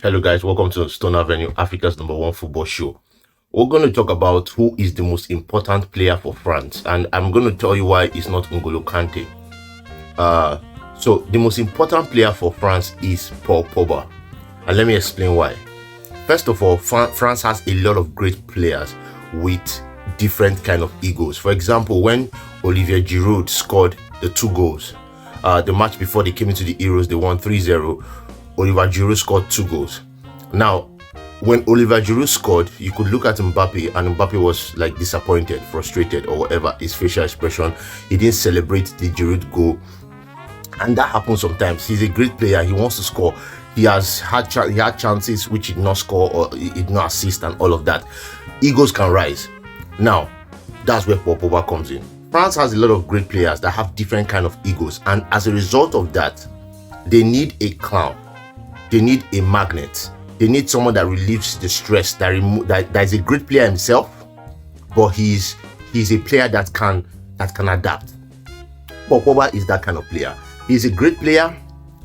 Hello guys, welcome to Stone Avenue, Africa's #1 football show. We're going to talk about who is the most important player for France, and I'm going to tell you why it's not Ngolo Kante. So the most important player for France is Paul Pogba, and let me explain why. First of all, France has a lot of great players with different kind of egos. For example, when Olivier Giroud scored the 2 goals, the match before they came into the Euros, they won 3-0. Olivier Giroud scored 2 goals. Now, when Olivier Giroud scored, you could look at Mbappe, and Mbappe was like disappointed, frustrated, or whatever his facial expression. He didn't celebrate the Giroud goal, and that happens sometimes. He's a great player. He wants to score. He had chances which he did not score or he did not assist, and all of that. Egos can rise. Now, that's where Paul Pogba comes in. France has a lot of great players that have different kind of egos, and as a result of that, they need a clown. They need a magnet. They need someone that relieves the stress, that is a great player himself, but he's a player that can adapt. Paul Pogba is that kind of player. He's a great player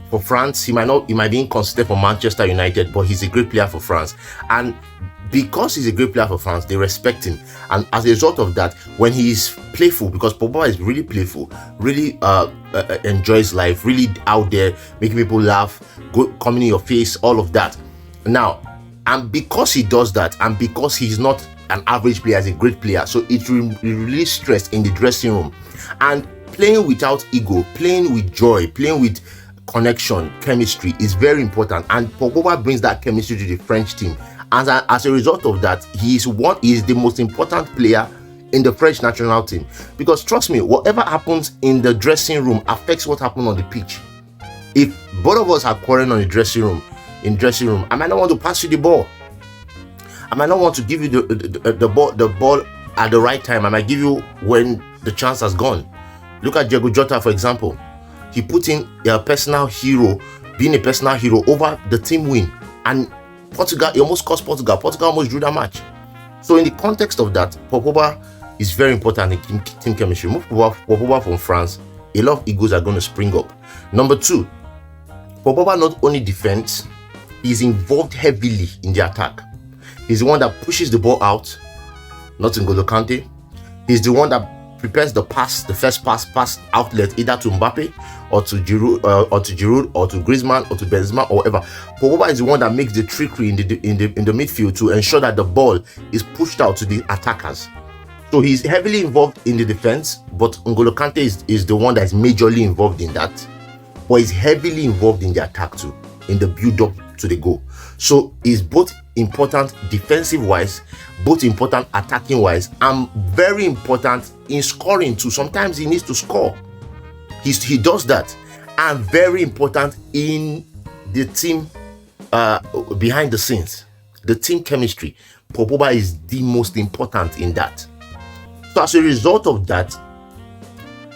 for France. He might be inconsistent for Manchester United, but he's a great player for France. And because he's a great player for France, they respect him. And as a result of that, when he is playful, because Pogba is really playful, really enjoys life, really out there, making people laugh, coming in your face, all of that. Now, and because he does that, and because he's not an average player, he's a great player, so it releases stress in the dressing room. And playing without ego, playing with joy, playing with connection, chemistry is very important. And Pogba brings that chemistry to the French team. And as a result of that, he is the most important player in the French national team. Because trust me, whatever happens in the dressing room affects what happens on the pitch. If both of us are quarreling on the dressing room, I might not want to pass you the ball. I might not want to give you the ball at the right time. I might give you when the chance has gone. Look at Diego Jota, for example. He put in a personal hero, being a personal hero over the team win. And Portugal, he almost cost Portugal. Portugal almost drew that match. So in the context of that, Paul Pogba is very important in team chemistry. Move Paul Pogba from France, a lot of egos are going to spring up. Number 2, Paul Pogba not only defends, he's involved heavily in the attack. He's the one that pushes the ball out, not Ngolo Kante. He's the one that prepares the first pass outlet, either to Mbappe or to Giroud or to Griezmann or to Benzema or whatever. Pogba is the one that makes the trickery in the midfield to ensure that the ball is pushed out to the attackers. So he's heavily involved in the defense, but Ngolo Kante is the one that is majorly involved in that, but he's heavily involved in the attack too, in the build-up to the goal. So he's both important defensive-wise, both important attacking-wise, and very important in scoring too. Sometimes he needs to score. He does that. And very important in the team behind the scenes, the team chemistry. Paul Pogba is the most important in that. So as a result of that,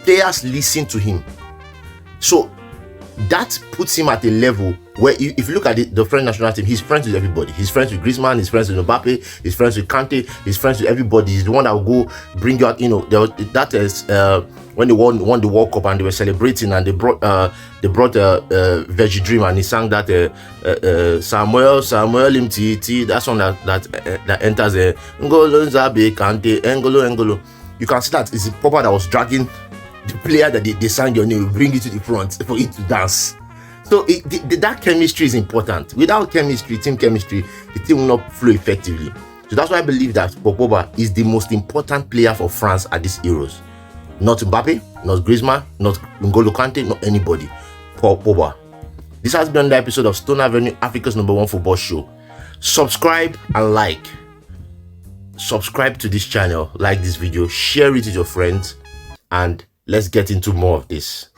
players listen to him. So that puts him at a level where, if you look at the French national team, he's friends with everybody. He's friends with Griezmann, he's friends with Mbappe, he's friends with Kante, he's friends with everybody. He's the one that will go bring you out. That is when they won the World Cup and they were celebrating, and they brought Veggie Dream, and he sang that Samuel Mtiti. That's one that enters Ngolo Kante, Ngolo. You can see that it's Pogba that was dragging the player that they signed your name, bring it to the front for it to dance. So that chemistry is important. Without chemistry, team chemistry, the team will not flow effectively. So that's why I believe that Paul Pogba is the most important player for France at these Euros. Not Mbappe, not Griezmann, not Ngolo Kante, not anybody. Paul Pogba. This has been the episode of Stone Avenue, Africa's #1 football show. Subscribe and like. Subscribe to this channel, like this video, share it with your friends, and let's get into more of this.